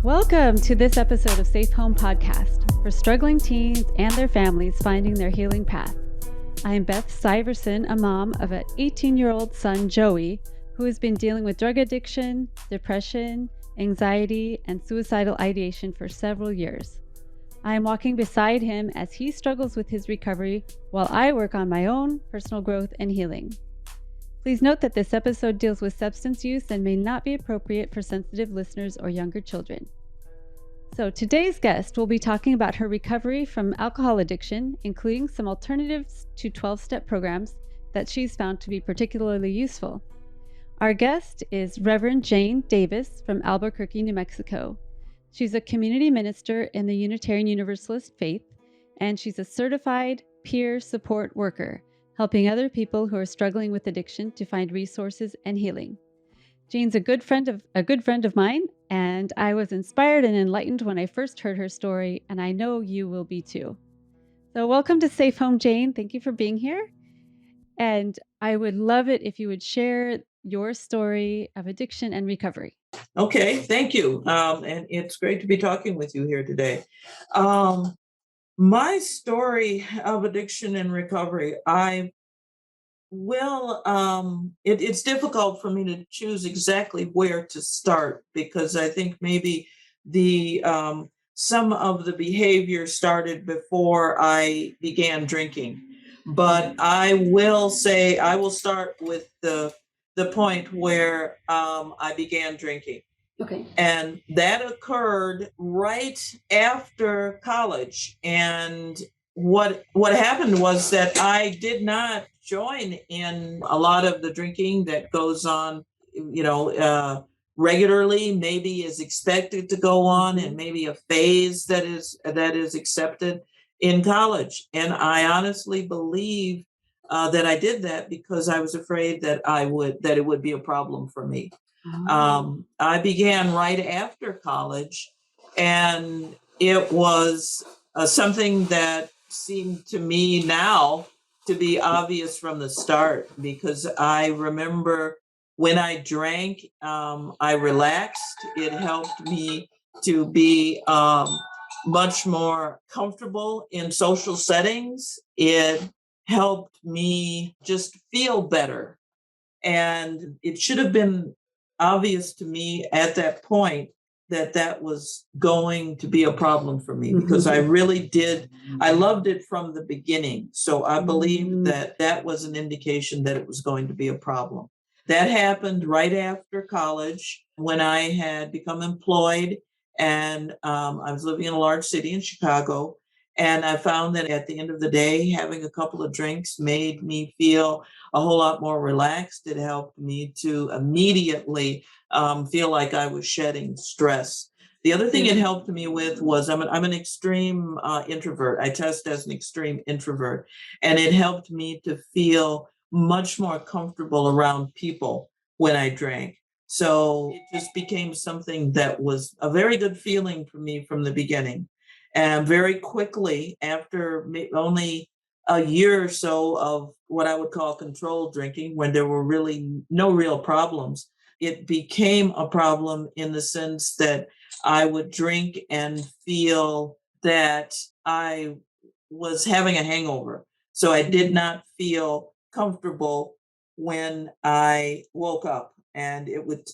Welcome to this episode of Safe Home Podcast for struggling teens and their families finding their healing path. I am Beth Syverson, a mom of an 18-year-old son, Joey, who has been dealing with drug addiction, depression, anxiety, and suicidal ideation for several years. I am walking beside him as he struggles with his recovery while I work on my own personal growth and healing. Please note that this episode deals with substance use and may not be appropriate for sensitive listeners or younger children. So today's guest will be talking about her recovery from alcohol addiction, including some alternatives to 12-step programs that she's found to be particularly useful. Our guest is Reverend Jane Davis from Albuquerque, New Mexico. She's a community minister in the Unitarian Universalist faith, and she's a certified peer support worker, helping other people who are struggling with addiction to find resources and healing. Jane's a good friend of mine, and I was inspired and enlightened when I first heard her story, and I know you will be too. So welcome to Safe Home, Jane. Thank you for being here. And I would love it if you would share your story of addiction and recovery. Okay, thank you. And it's great to be talking with you here today. My story of addiction and recovery, it's difficult for me to choose exactly where to start because I think maybe some of the behavior started before I began drinking. But I will start with the point where I began drinking. Okay. And that occurred right after college. And what happened was that I did not join in a lot of the drinking that goes on, regularly, maybe is expected to go on, and maybe a phase that is accepted in college. And I honestly believe that I did that because I was afraid that it would be a problem for me. I began right after college, and it was something that seemed to me now to be obvious from the start, because I remember when I drank, I relaxed. It helped me to be much more comfortable in social settings. It helped me just feel better. And it should have been obvious to me at that point that was going to be a problem for me, because I really did. I loved it from the beginning. So I believe that was an indication that it was going to be a problem. That happened right after college when I had become employed, and I was living in a large city in Chicago. And I found that at the end of the day, having a couple of drinks made me feel a whole lot more relaxed. It helped me to immediately feel like I was shedding stress. The other thing it helped me with was I'm an extreme introvert. I test as an extreme introvert, and it helped me to feel much more comfortable around people when I drank. So it just became something that was a very good feeling for me from the beginning. And very quickly, after only a year or so of what I would call controlled drinking, when there were really no real problems, it became a problem in the sense that I would drink and feel that I was having a hangover. So I did not feel comfortable when I woke up, and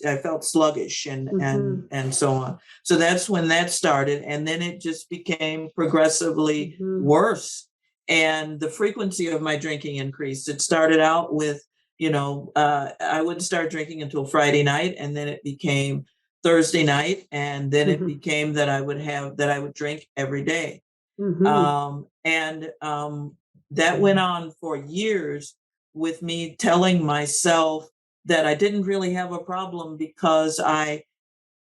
I felt sluggish and so on. So that's when that started. And then it just became progressively worse. And the frequency of my drinking increased. It started out with, I wouldn't start drinking until Friday night, and then it became Thursday night, and then it became that I would drink every day. That went on for years, with me telling myself that I didn't really have a problem because I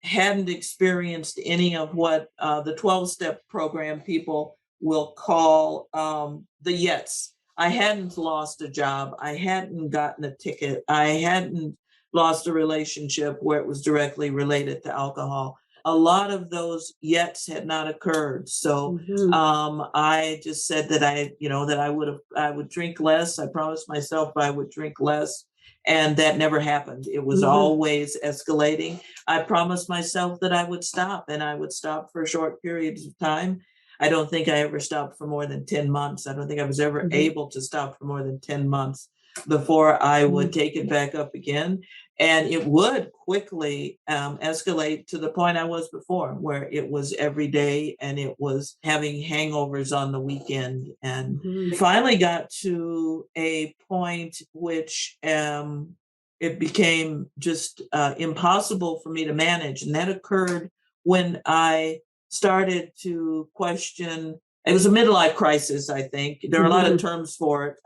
hadn't experienced any of what the 12-step program people will call the yets. I hadn't lost a job. I hadn't gotten a ticket. I hadn't lost a relationship where it was directly related to alcohol. A lot of those yets had not occurred. So I just said that I would drink less. I promised myself I would drink less. And that never happened. It was always escalating. I promised myself that I would stop, and I would stop for short periods of time. I don't think I ever stopped for more than 10 months. I don't think I was ever able to stop for more than 10 months before I would take it back up again. And it would quickly escalate to the point I was before, where it was every day and it was having hangovers on the weekend. And finally got to a point which it became just impossible for me to manage. And that occurred when I started to question. It was a midlife crisis, I think. There are a lot of terms for it.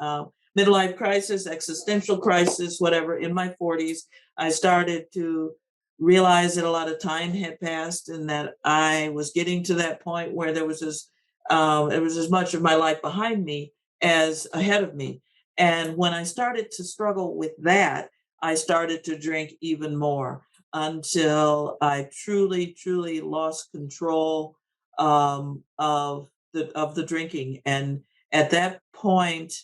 Midlife crisis, existential crisis, whatever. In my 40s, I started to realize that a lot of time had passed and that I was getting to that point where there was as much of my life behind me as ahead of me. And when I started to struggle with that, I started to drink even more until I truly, truly lost control of the drinking. And at that point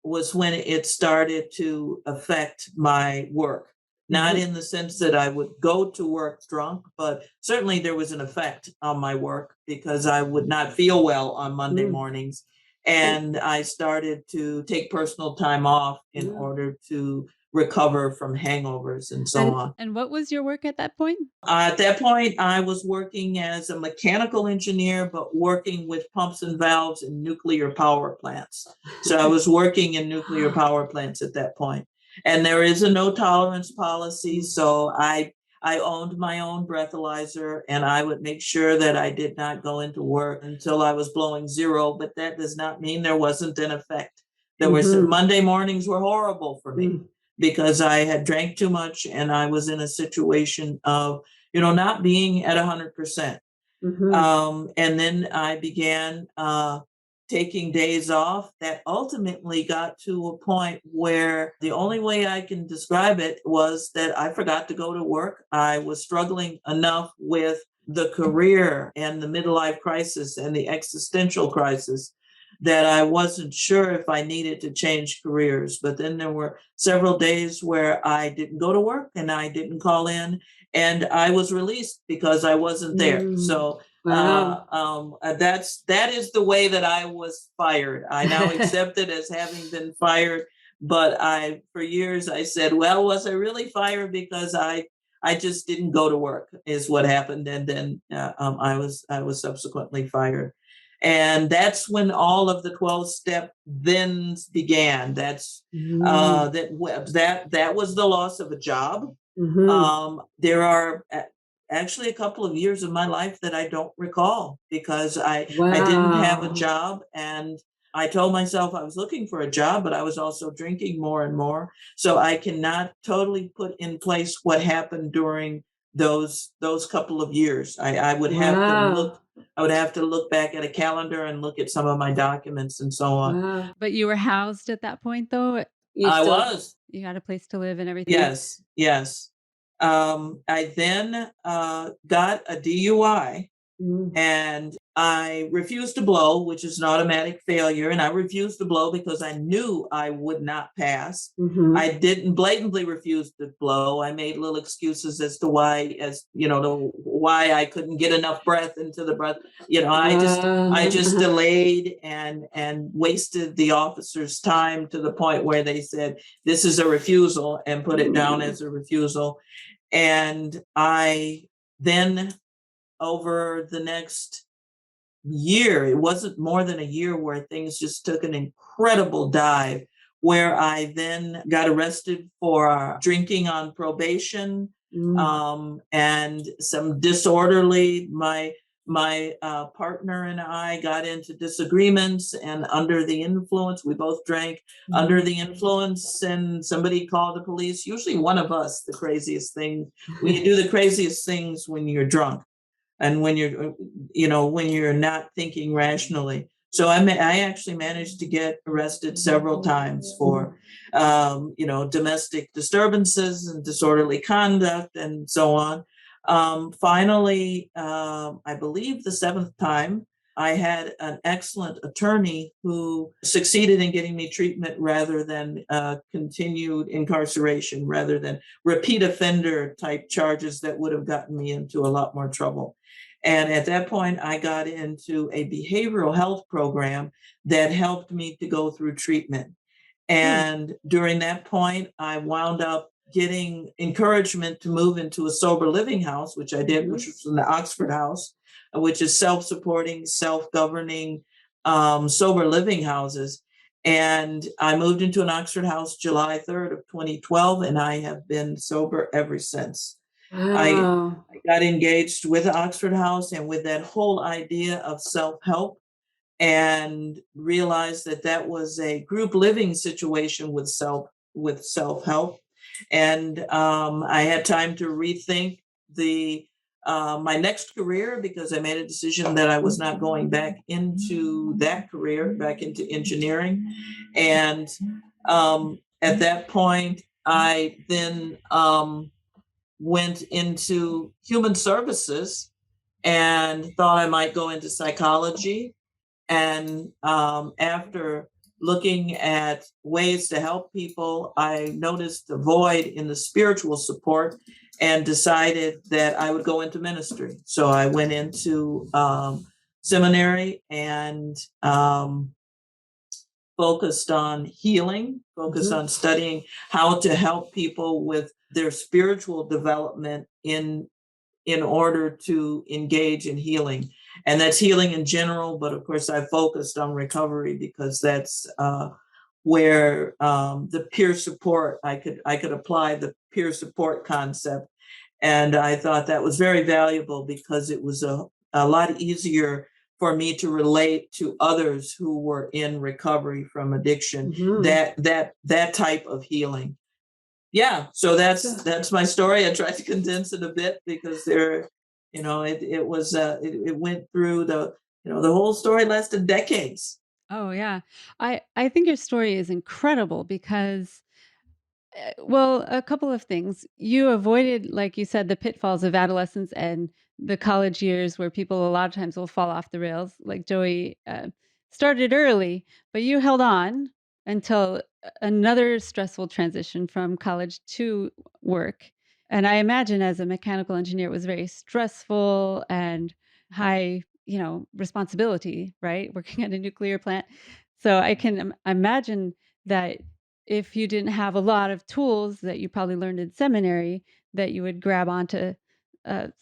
was when it started to affect my work. Not in the sense that I would go to work drunk, but certainly there was an effect on my work because I would not feel well on Monday mornings. And I started to take personal time off in order to recover from hangovers and so on. And what was your work at that point? At that point, I was working as a mechanical engineer, but working with pumps and valves in nuclear power plants. So I was working in nuclear power plants at that point. And there is a no tolerance policy. So I owned my own breathalyzer, and I would make sure that I did not go into work until I was blowing zero. But that does not mean there wasn't an effect. There were some Monday mornings were horrible for me because I had drank too much and I was in a situation of, not being at 100%. And then I began taking days off. That ultimately got to a point where the only way I can describe it was that I forgot to go to work. I was struggling enough with the career and the midlife crisis and the existential crisis that I wasn't sure if I needed to change careers. But then there were several days where I didn't go to work and I didn't call in, and I was released because I wasn't there. So that is the way that I was fired. I now accept it as having been fired. But for years I said, well, was I really fired because I just didn't go to work is what happened. And then I was subsequently fired. And that's when all of the 12-step thens began. That's that was the loss of a job. There are actually a couple of years of my life that I don't recall because I didn't have a job, and I told myself I was looking for a job, but I was also drinking more and more. So I cannot totally put in place what happened during those couple of years. I would have to look back at a calendar and look at some of my documents and so on. But you were housed at that point, though? Was. You had a place to live and everything? Yes. I then got a DUI, and I refused to blow, which is an automatic failure. And I refused to blow because I knew I would not pass. I didn't blatantly refuse to blow. I made little excuses as to why I couldn't get enough breath into the breath. I just delayed and wasted the officer's time to the point where they said, this is a refusal, and put it down as a refusal. And I then, over the next year, it wasn't more than a year, where things just took an incredible dive, where I then got arrested for drinking on probation, and some disorderly. My partner and I got into disagreements, and under the influence, we both drank under the influence, and somebody called the police. Usually one of us, the craziest thing. We do the craziest things when you're drunk and when you're not thinking rationally. So I actually managed to get arrested several times for, domestic disturbances and disorderly conduct and so on. Finally, I believe the seventh time, I had an excellent attorney who succeeded in getting me treatment rather than continued incarceration, rather than repeat offender type charges that would have gotten me into a lot more trouble. And at that point, I got into a behavioral health program that helped me to go through treatment. And during that point, I wound up getting encouragement to move into a sober living house, which I did, which was in the Oxford House, which is self-supporting, self-governing, sober living houses. And I moved into an Oxford House July 3rd of 2012, and I have been sober ever since. Wow. I got engaged with the Oxford House and with that whole idea of self-help, and realized that that was a group living situation with self-help. And I had time to rethink the my next career, because I made a decision that I was not going back into that career, back into engineering. And at that point, I then went into human services and thought I might go into psychology. And after looking at ways to help people, I noticed a void in the spiritual support and decided that I would go into ministry. So I went into seminary and focused on healing, focused on studying how to help people with their spiritual development in order to engage in healing. And that's healing in general, but of course I focused on recovery because that's where the peer support, I could apply the peer support concept. And I thought that was very valuable because it was a lot easier for me to relate to others who were in recovery from addiction, that type of healing. Yeah, so that's my story. I tried to condense it a bit because it went through the whole story lasted decades. Oh yeah. I think your story is incredible because well, a couple of things. You avoided, like you said, the pitfalls of adolescence and the college years where people a lot of times will fall off the rails. Like Joey started early, but you held on until another stressful transition from college to work. And I imagine as a mechanical engineer, it was very stressful and high, responsibility, right? Working at a nuclear plant. So I can imagine that if you didn't have a lot of tools that you probably learned in seminary, that you would grab onto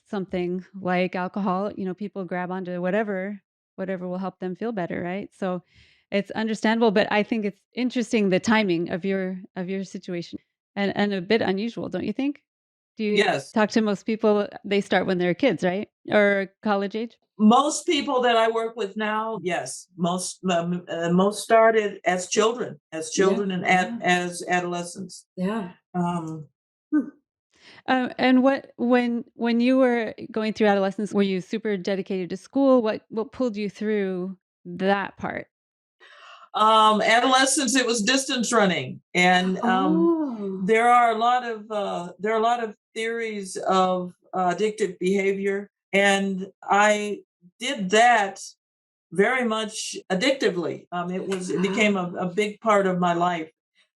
something like alcohol. People grab onto whatever will help them feel better, right? So it's understandable, but I think it's interesting the timing of your situation and a bit unusual, don't you think? Do you Yes. talk to most people? They start when they're kids, right, or college age? Most people that I work with now, yes, most started as children, and as adolescents. Yeah. And when you were going through adolescence, were you super dedicated to school? What pulled you through that part? Adolescence, it was distance running, and there are a lot of theories of addictive behavior, and I did that very much addictively. It became a big part of my life.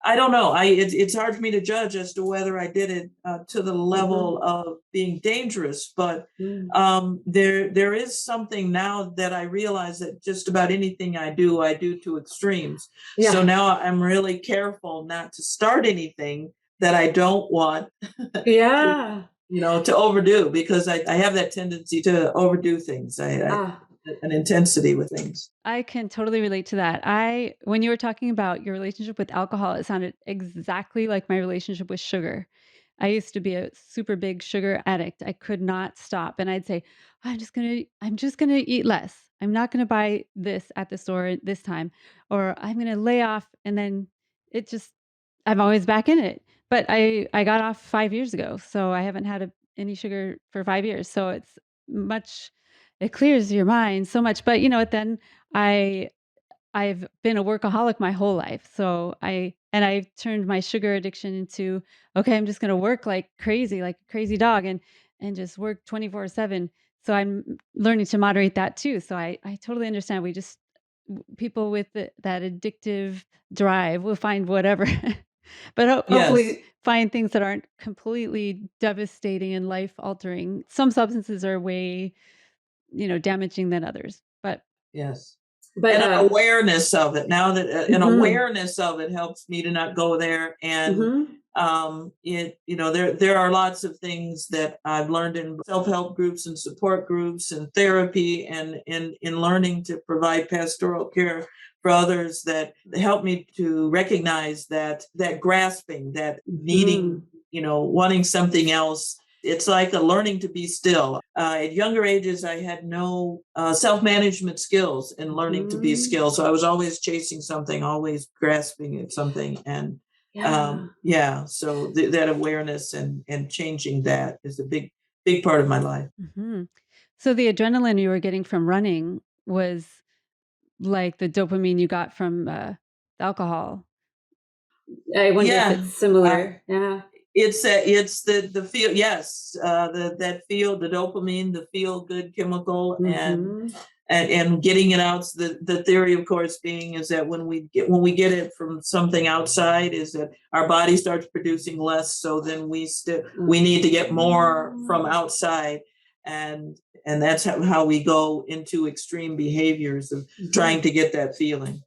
I don't know. It's hard for me to judge as to whether I did it to the level of being dangerous, but there is something now that I realize that just about anything I do to extremes. Yeah. So now I'm really careful not to start anything that I don't want Yeah. to overdo, because I have that tendency to overdo things. An intensity with things. I can totally relate to that. When you were talking about your relationship with alcohol, it sounded exactly like my relationship with sugar. I used to be a super big sugar addict. I could not stop. And I'd say, I'm just going to eat less. I'm not going to buy this at the store this time, or I'm going to lay off. And then it just, I'm always back in it. But I got off 5 years ago. So I haven't had any sugar for 5 years. So it's much, it clears your mind so much. But then I I've been a workaholic my whole life. So I've turned my sugar addiction into, okay, I'm just going to work like crazy dog. And and just work 24/7. So I'm learning to moderate that too. So I totally understand. People with that addictive drive will find whatever, but Yes. hopefully find things that aren't completely devastating and life altering. Some substances are way, damaging than others, but Yes. But And an awareness of it. Now that an mhm, awareness of it helps me to not go there. And mhm, there are lots of things that I've learned in self-help groups and support groups and therapy, and in learning to provide pastoral care for others, that help me to recognize that grasping, that needing, mhm, wanting something else. It's like a learning to be still. At younger ages, I had no self-management skills and learning to be mhm. still. So I was always chasing something, always grasping at something. And Yeah. so that awareness and changing that is a big part of my life. mhm. So the adrenaline you were getting from running was like the dopamine you got from alcohol. I wonder if Yeah. it's Uh, similar. Yeah. it's the feel, yes, that feel, the dopamine, the feel good chemical, and Mhm. getting it out. So the theory, of course, being is that when we get it from something outside, is that our body starts producing less. So then we need to get more from Oh. outside, and that's how we go into extreme behaviors of trying Mhm. to get that feeling.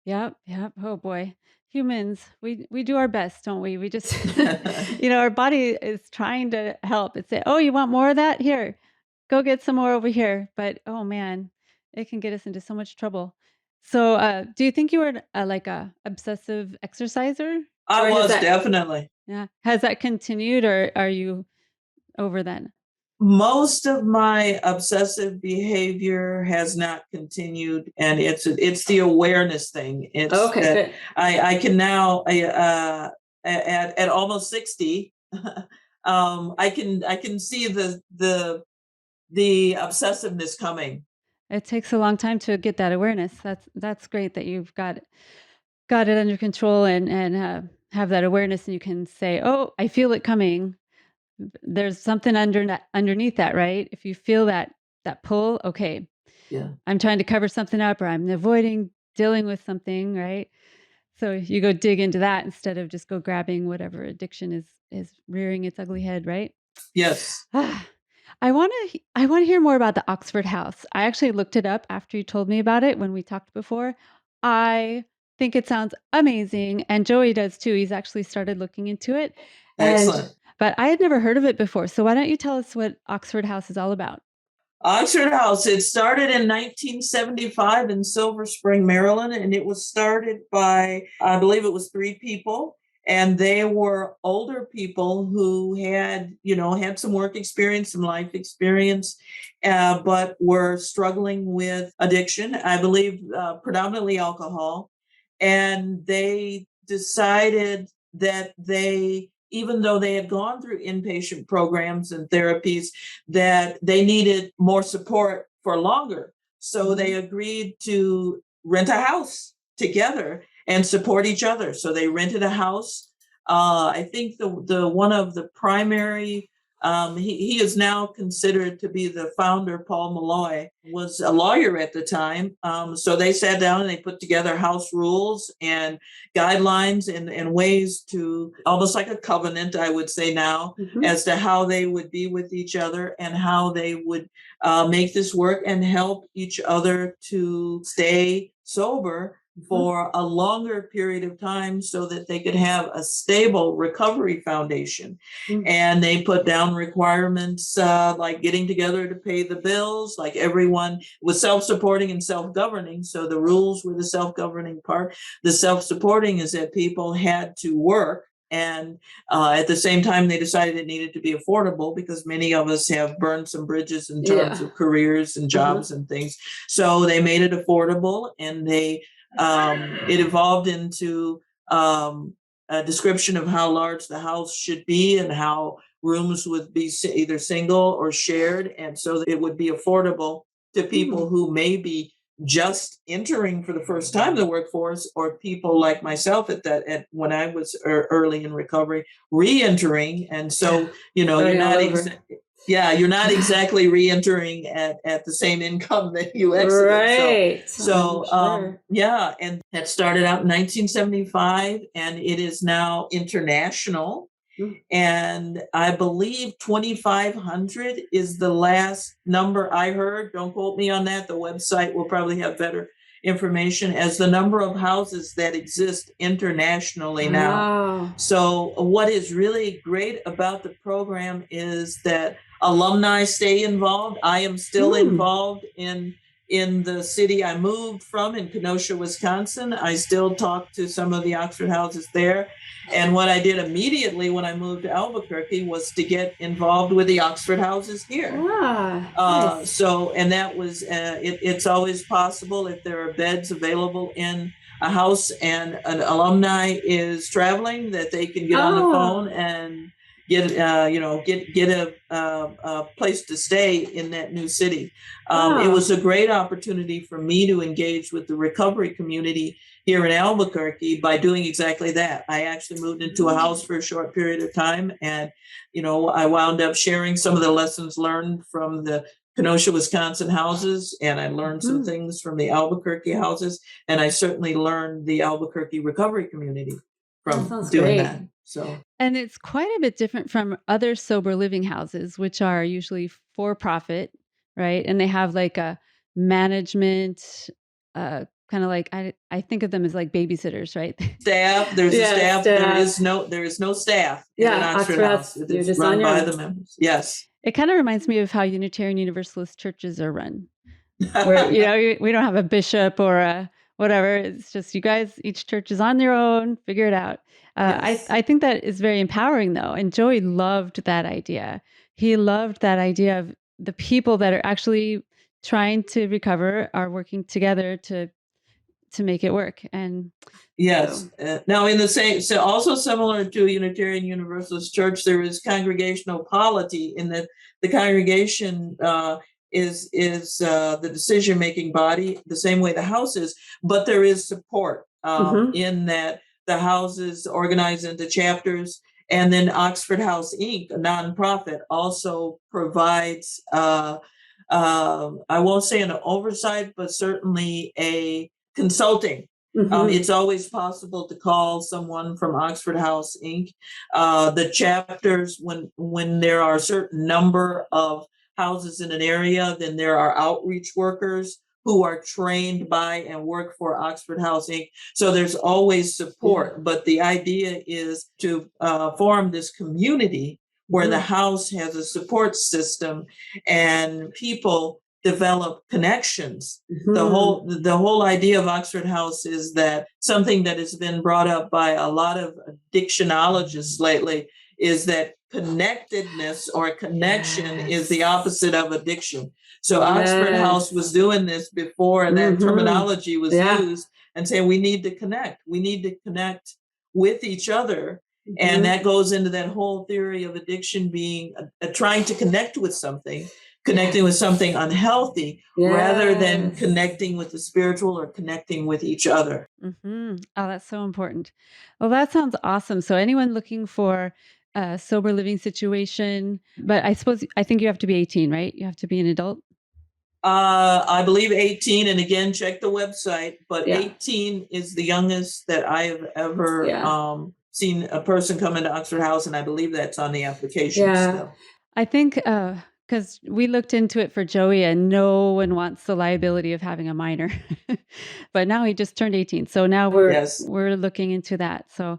Yep, yep. Oh boy. Humans, we do our best, don't we? We just our body is trying to help. It's say, "Oh, you want more of that? Here. Go get some more over here." But oh man, it can get us into so much trouble. So, do you think you were like a obsessive exerciser? I Or has was that definitely. Yeah. Has that continued or are you over then? Most of my obsessive behavior has not continued, and it's the awareness thing. It's okay, that good. I can now, at almost 60, I can see the obsessiveness coming. It takes a long time to get that awareness. That's great that you've got it under control and have that awareness and you can say, "Oh, I feel it coming." There's something underneath that, right? If you feel that pull, okay, Yeah. I'm trying to cover something up or I'm avoiding dealing with something, right? So you go dig into that instead of just go grabbing whatever addiction is rearing its ugly head, right? Yes. Ah, I want to hear more about the Oxford House. I actually looked it up after you told me about it when we talked before. I think it sounds amazing and Joey does too. He's actually started looking into it and Excellent. but I had never heard of it before. So why don't you tell us what Oxford House is all about? Oxford House. It started in 1975 in Silver Spring, Maryland, and it was started by, I believe it was three people, and they were older people who had some work experience, some life experience, but were struggling with addiction. I believe predominantly alcohol, and they decided that even though they had gone through inpatient programs and therapies, that they needed more support for longer. So they Mhm. agreed to rent a house together and support each other. So they rented a house. I think the one of the primary, he is now considered to be the founder. Paul Malloy was a lawyer at the time. So they sat down and they put together house rules and guidelines and ways to, almost like a covenant, I would say now, Mhm. as to how they would be with each other and how they would make this work and help each other to stay sober Mhm. for a longer period of time so that they could have a stable recovery foundation. Mm. And they put down requirements, like getting together to pay the bills, like everyone was self-supporting and self-governing. So the rules were the self-governing part. The self-supporting is that people had to work, and at the same time, they decided it needed to be affordable because many of us have burned some bridges in terms Yeah. of careers and Uh-huh. jobs and things. So they made it affordable, and it evolved into a description of how large the house should be and how rooms would be either single or shared, and so it would be affordable to people Mm. who maybe just entering for the first time the workforce, or people like myself at when I was early in recovery, re-entering. And so, you're not you're not exactly re-entering at the same income that you exited. Right. So Sure. and that started out in 1975, and it is now international. And I believe 2,500 is the last number I heard. Don't quote me on that. The website will probably have better information as the number of houses that exist internationally now. So what is really great about the program is that alumni stay involved. I am still involved in the city I moved from, in Kenosha, Wisconsin. I still talk to some of the Oxford houses there. And what I did immediately when I moved to Albuquerque was to get involved with the Oxford houses here. Nice. So, and that was, it's always possible if there are beds available in a house and an alumni is traveling, that they can get on the phone and get a place to stay in that new city. It was a great opportunity for me to engage with the recovery community here in Albuquerque by doing exactly that. I actually moved into a house for a short period of time, and I wound up sharing some of the lessons learned from the Kenosha, Wisconsin houses, and I learned some things from the Albuquerque houses, and I certainly learned the Albuquerque recovery community from doing that. So, and it's quite a bit different from other sober living houses, which are usually for profit, right? And they have like a management, kind of like, I think of them as like babysitters, right? Staff. There's a staff. There is no staff in an Oxford house. It's run by the members. Yes. It kind of reminds me of how Unitarian Universalist churches are run, where we don't have a bishop or a whatever. It's just you guys. Each church is on their own. Figure it out. Yes. I think that is very empowering, though. And Joey loved that idea. He loved that idea of the people that are actually trying to recover are working together to make it work. And yes. Now, in the same, so also similar to Unitarian Universalist Church, there is congregational polity, in that the congregation is the decision-making body, the same way the house is, but there is support in that the houses organize into chapters, and then Oxford House Inc., a nonprofit, also provides, I won't say an oversight, but certainly a consulting. It's always possible to call someone from Oxford House Inc. The chapters, when there are a certain number of houses in an area, then there are outreach workers who are trained by and work for Oxford House Inc. So there's always support. But the idea is to form this community where the house has a support system and people develop connections. The whole idea of Oxford House is that something that has been brought up by a lot of addictionologists lately is that connectedness or connection is the opposite of addiction. So Oxford House was doing this before that terminology was used, and saying we need to connect. We need to connect with each other. And that goes into that whole theory of addiction being trying to connect with something, connecting with something unhealthy, rather than connecting with the spiritual or connecting with each other. Oh, that's so important. Well, that sounds awesome. So anyone looking for a sober living situation, but I think you have to be 18, right? You have to be an adult. I believe 18, and again, check the website, but 18 is the youngest that I have ever seen a person come into Oxford House, and I believe that's on the application still. I think because we looked into it for Joey, and no one wants the liability of having a minor. But now he just turned 18, so now we're looking into that. So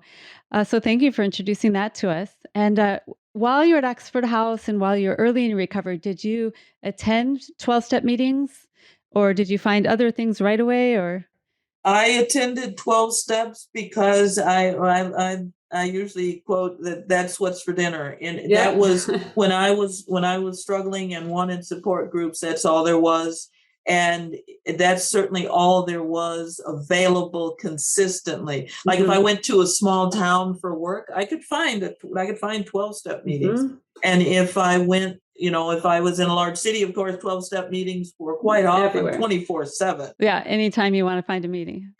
thank you for introducing that to us. And while you're at Oxford House and while you're early in recovery, did you attend 12-step meetings, or did you find other things right away? Or I attended 12 steps because I usually quote that's what's for dinner. And that was when I was struggling and wanted support groups, that's all there was. And that's certainly all there was available consistently. Like if I went to a small town for work, I could find 12-step meetings. And if I went if I was in a large city, of course, 12-step meetings were quite often Everywhere. 24/7. Yeah, anytime you want to find a meeting.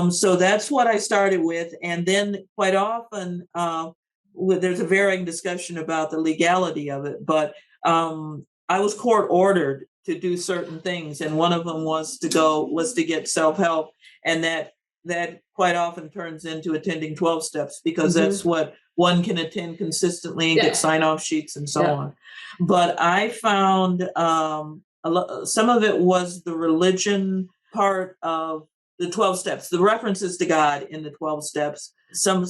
So that's what I started with. And then quite often, there's a varying discussion about the legality of it, but I was court ordered to do certain things. And one of them was to get self-help. And that quite often turns into attending 12 steps, because that's what one can attend consistently and get sign-off sheets and so on. But I found some of it was the religion part of the 12 steps, the references to God in the 12 steps, some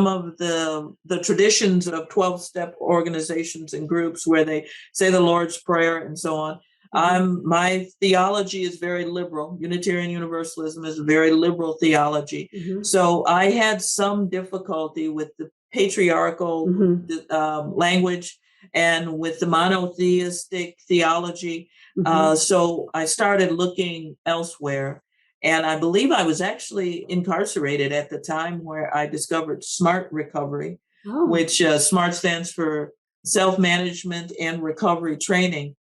of the traditions of 12-step organizations and groups where they say the Lord's Prayer and so on. My theology is very liberal. Unitarian Universalism is a very liberal theology. So I had some difficulty with the patriarchal language and with the monotheistic theology. So I started looking elsewhere. And I believe I was actually incarcerated at the time where I discovered SMART Recovery, which SMART stands for Self-Management and Recovery Training.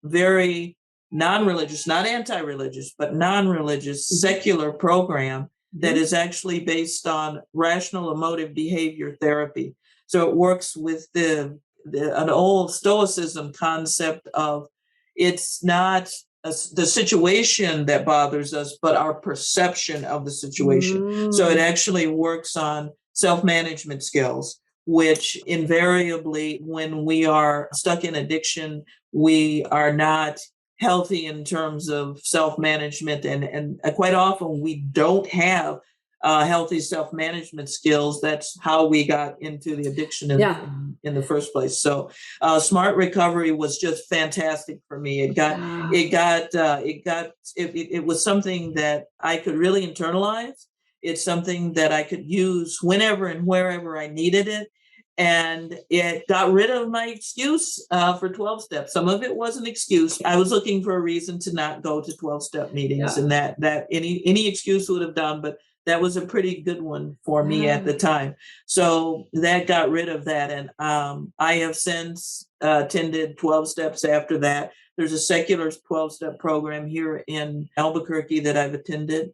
Very non-religious, not anti-religious, but non-religious, secular program that is actually based on rational emotive behavior therapy. So it works with an old Stoicism concept of it's not the situation that bothers us, but our perception of the situation. So it actually works on self-management skills, which invariably, when we are stuck in addiction, we are not healthy in terms of self-management. And quite often we don't have healthy self-management skills. That's how we got into the addiction in the first place. So SMART Recovery was just fantastic for me. It was something that I could really internalize. It's something that I could use whenever and wherever I needed it. And it got rid of my excuse for 12 steps. Some of it was an excuse. I was looking for a reason to not go to 12-step meetings, and that any excuse would have done, but that was a pretty good one for me at the time. So that got rid of that. And I have since attended 12 steps after that. There's a secular 12-step program here in Albuquerque that I've attended.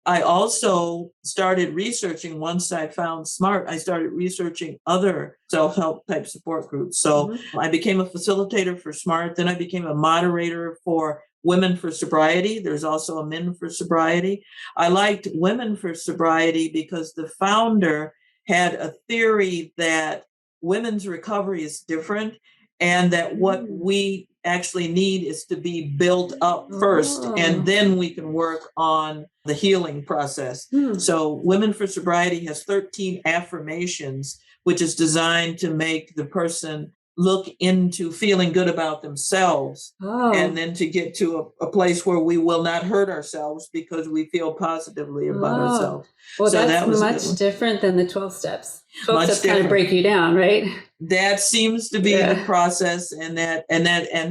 I also started researching, once I found SMART, I started researching other self-help type support groups. So I became a facilitator for SMART. Then I became a moderator for Women for Sobriety. There's also a Men for Sobriety. I liked Women for Sobriety because the founder had a theory that women's recovery is different, and that what we actually need is to be built up first, and then we can work on the healing process. So Women for Sobriety has 13 affirmations, which is designed to make the person look into feeling good about themselves, and then to get to a place where we will not hurt ourselves because we feel positively about ourselves. Well, so that's that was much different than the 12 steps. 12 steps kind of break you down, right? That seems to be the process, and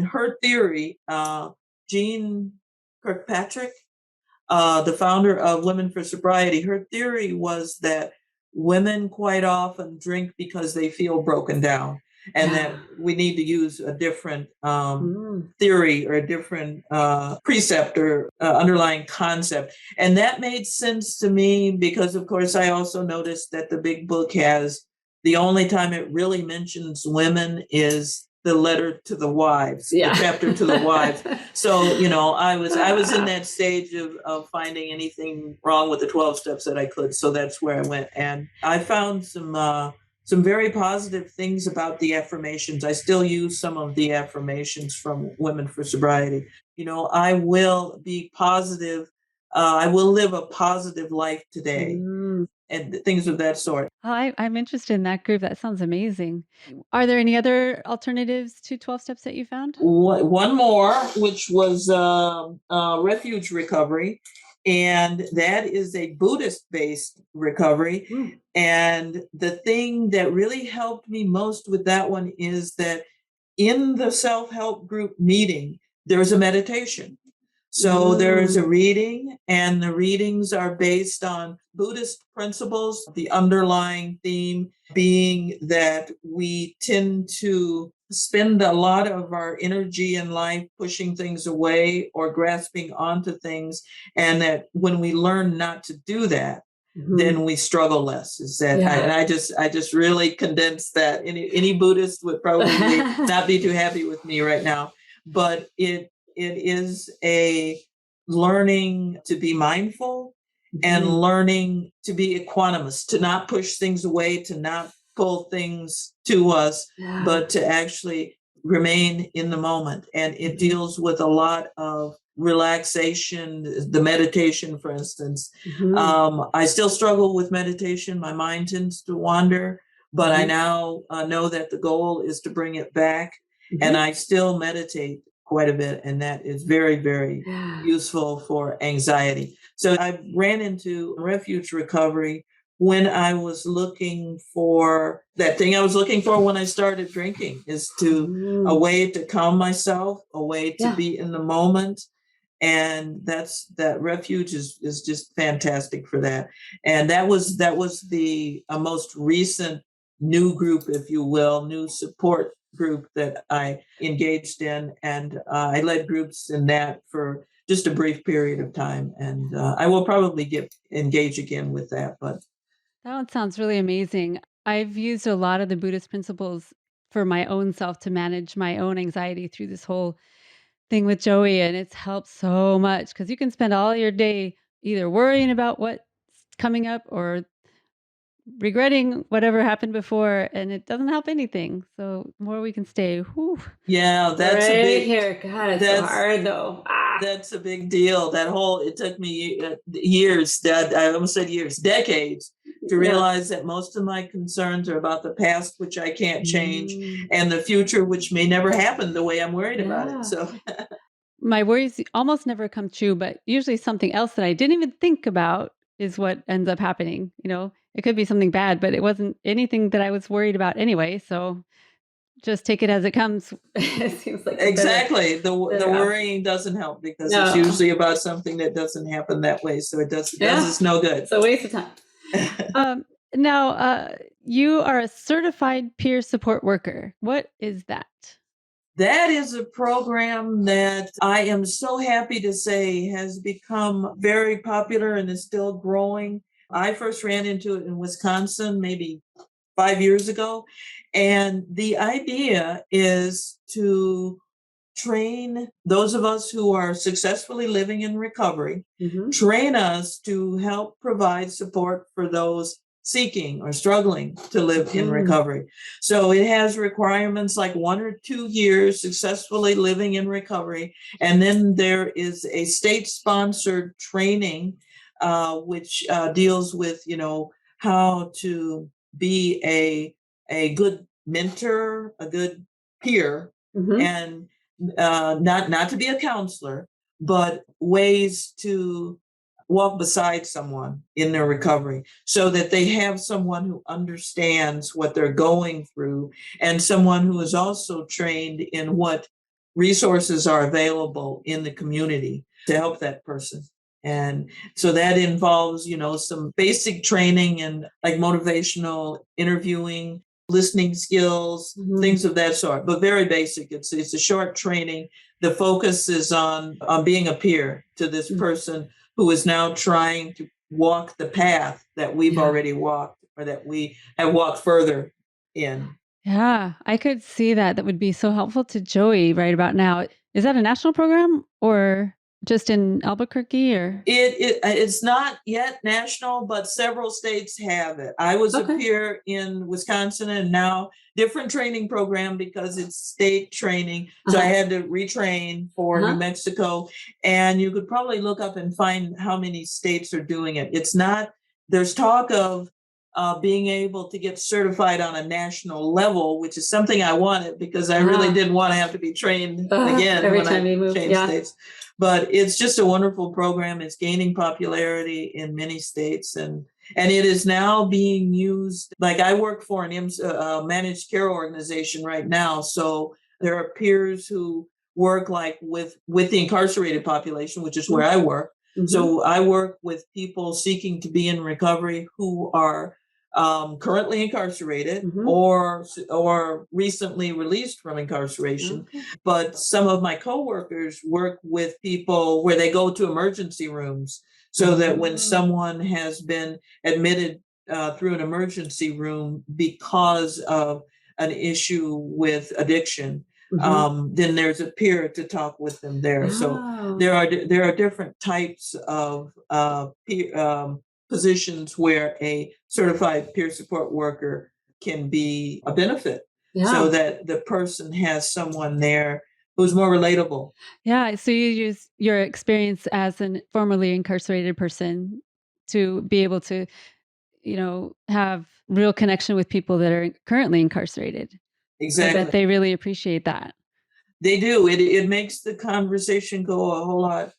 her theory, Jean Kirkpatrick, the founder of Women for Sobriety, her theory was that women quite often drink because they feel broken down, and that we need to use a different theory or a different precept or underlying concept. And that made sense to me because, of course, I also noticed that the big book has, the only time it really mentions women is the letter to the wives, the chapter to the wives. So, I was in that stage of finding anything wrong with the 12 steps that I could. So that's where I went. And I found some very positive things about the affirmations. I still use some of the affirmations from Women for Sobriety. I will be positive. I will live a positive life today. And things of that sort. I'm interested in that group. That sounds amazing. Are there any other alternatives to 12 steps that you found? One more, which was Refuge Recovery. And that is a Buddhist-based recovery. And the thing that really helped me most with that one is that in the self-help group meeting, there's a meditation. So there's a reading, and the readings are based on Buddhist principles, the underlying theme being that we tend to spend a lot of our energy in life pushing things away or grasping onto things, and that when we learn not to do that, then we struggle less. Is that? And I just really condensed that. Any Buddhist would probably not be too happy with me right now, but it is a learning to be mindful and learning to be equanimous, to not push things away, to not pull things to us, but to actually remain in the moment. And it deals with a lot of relaxation, the meditation, for instance. I still struggle with meditation. My mind tends to wander, but I now know that the goal is to bring it back. And I still meditate quite a bit. And that is very, very useful for anxiety. So I ran into Refuge Recovery when I was looking for that thing I was looking for when I started drinking, is to a way to calm myself, a way to be in the moment. And that Refuge is just fantastic for that. And that was the most recent new group, if you will, new support group that I engaged in. And I led groups in that for just a brief period of time. And I will probably engage again with that. But that one sounds really amazing. I've used a lot of the Buddhist principles for my own self to manage my own anxiety through this whole thing with Joey, and it's helped so much because you can spend all your day either worrying about what's coming up or regretting whatever happened before, and it doesn't help anything. So the more we can stay, yeah, that's right a big here. God, it's so hard though. That's a big deal. It took me years, I almost said years, decades, to realize that most of my concerns are about the past, which I can't change, and the future, which may never happen the way I'm worried about it. So my worries almost never come true, but usually something else that I didn't even think about is what ends up happening. It could be something bad, but it wasn't anything that I was worried about anyway. So just take it as it comes. It seems like exactly. The worrying doesn't help because it's usually about something that doesn't happen that way. So it does us no good. It's a waste of time. Now, you are a certified peer support worker. What is that? That is a program that I am so happy to say has become very popular and is still growing. I first ran into it in Wisconsin maybe 5 years ago. And the idea is to train those of us who are successfully living in recovery, train us to help provide support for those seeking or struggling to live in recovery. So it has requirements like 1 or 2 years successfully living in recovery. And then there is a state-sponsored training which deals with, how to be a good mentor, a good peer, and not to be a counselor, but ways to walk beside someone in their recovery so that they have someone who understands what they're going through and someone who is also trained in what resources are available in the community to help that person. And so that involves, some basic training and like motivational interviewing, listening skills, things of that sort, but very basic. It's a short training. The focus is on being a peer to this person who is now trying to walk the path that we've already walked or that we have walked further in. Yeah, I could see that. That would be so helpful to Joey right about now. Is that a national program or just in Albuquerque? Or it's not yet national, but several states have it. I was a peer in Wisconsin, and now different training program because it's state training. So I had to retrain for New Mexico, and you could probably look up and find how many states are doing it. It's not. There's talk of being able to get certified on a national level, which is something I wanted because I really didn't want to have to be trained again every when time I you move. changed states. But it's just a wonderful program. It's gaining popularity in many states, and it is now being used. Like I work for a managed care organization right now, so there are peers who work like with the incarcerated population, which is where I work. So I work with people seeking to be in recovery who are currently incarcerated or recently released from incarceration. Okay. But some of my coworkers work with people where they go to emergency rooms so that when someone has been admitted through an emergency room because of an issue with addiction, then there's a peer to talk with them there. Oh. So there are different types of positions where a certified peer support worker can be a benefit, so that the person has someone there who's more relatable. Yeah. So you use your experience as a formerly incarcerated person to be able to, have real connection with people that are currently incarcerated. Exactly. I bet they really appreciate that. They do. It makes the conversation go a whole lot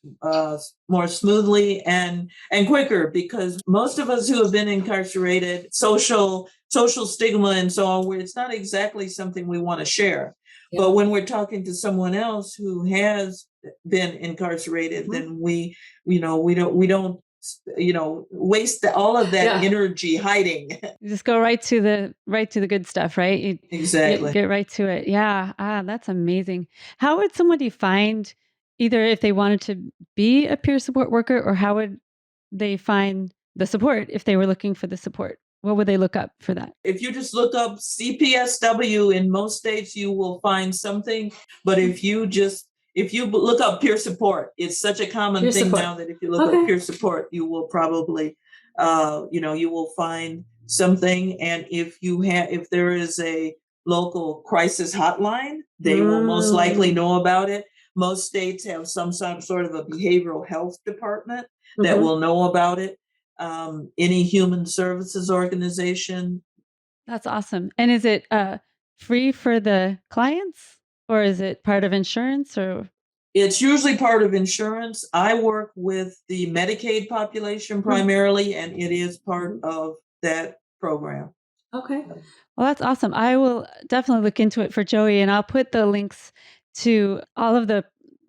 more smoothly and quicker, because most of us who have been incarcerated, social stigma and so on, where it's not exactly something we want to share. Yeah. But when we're talking to someone else who has been incarcerated, then we don't waste all of that energy hiding. You just go right to the good stuff, right? Exactly. Get right to it. Yeah. That's amazing. How would somebody find, either if they wanted to be a peer support worker, or how would they find the support if they were looking for the support? What would they look up for that? If you just look up CPSW in most states, you will find something. But if you look up peer support, it's such a common thing now that if you look up peer support, you will probably, you will find something. And if there is a local crisis hotline, they will most likely know about it. Most states have some sort of a behavioral health department that will know about it. Any human services organization. That's awesome. And is it free for the clients, or is it part of insurance? Or it's usually part of insurance. I work with the Medicaid population primarily, and it is part of that program. Okay. Well, that's awesome. I will definitely look into it for Joey, and I'll put the links to all of the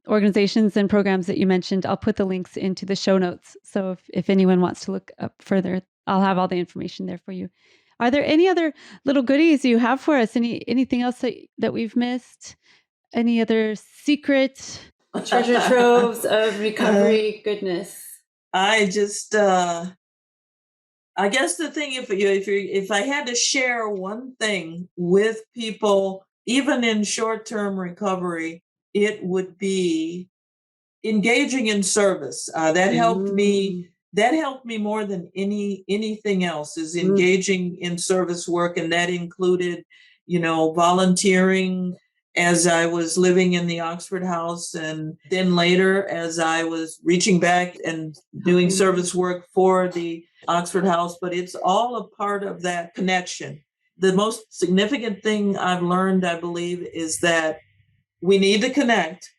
organizations and programs that you mentioned. I'll put the links into the show notes. So if anyone wants to look up further, I'll have all the information there for you. Are there any other little goodies you have for us? Anything else that we've missed? Any other secret treasure troves of recovery goodness? I just, I guess the thing, if I had to share one thing with people, even in short-term recovery, it would be engaging in service. That helped me. That helped me more than anything else, is engaging in service work, and that included, volunteering as I was living in the Oxford House, and then later as I was reaching back and doing service work for the Oxford House. But it's all a part of that connection. The most significant thing I've learned, I believe, is that we need to connect.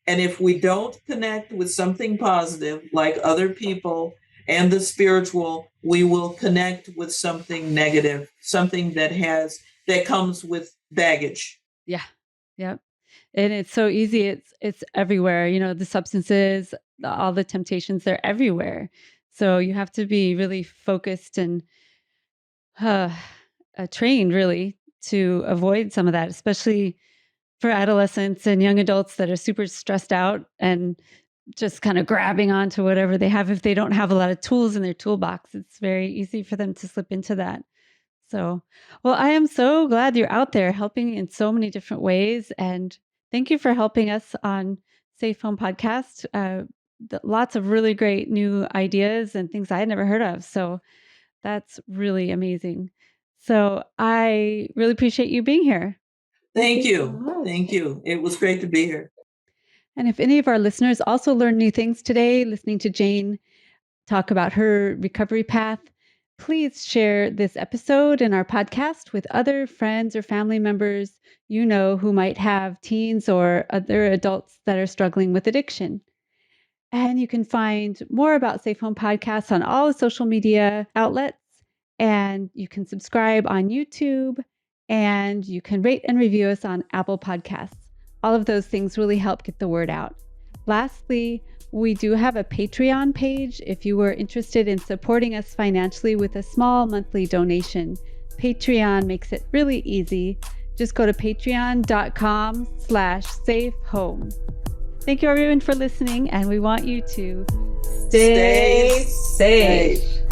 And if we don't connect with something positive, like other people and the spiritual, we will connect with something negative, something that comes with baggage. Yeah. Yep. And it's so easy. It's everywhere. The substances, all the temptations, they're everywhere. So you have to be really focused and trained, really, to avoid some of that, especially for adolescents and young adults that are super stressed out and just kind of grabbing onto whatever they have. If they don't have a lot of tools in their toolbox, it's very easy for them to slip into that. So, well, I am so glad you're out there helping in so many different ways. And thank you for helping us on Safe Home Podcast. Lots of really great new ideas and things I had never heard of. So that's really amazing. So I really appreciate you being here. Thank you. Thank you. It was great to be here. And if any of our listeners also learned new things today, listening to Jane talk about her recovery path, please share this episode and our podcast with other friends or family members who might have teens or other adults that are struggling with addiction. And you can find more about Safe Home Podcasts on all the social media outlets, and you can subscribe on YouTube, and you can rate and review us on Apple Podcasts. All of those things really help get the word out. Lastly, we do have a Patreon page if you were interested in supporting us financially with a small monthly donation. Patreon makes it really easy. Just go to patreon.com/safehome. Thank you everyone for listening, and we want you to stay safe.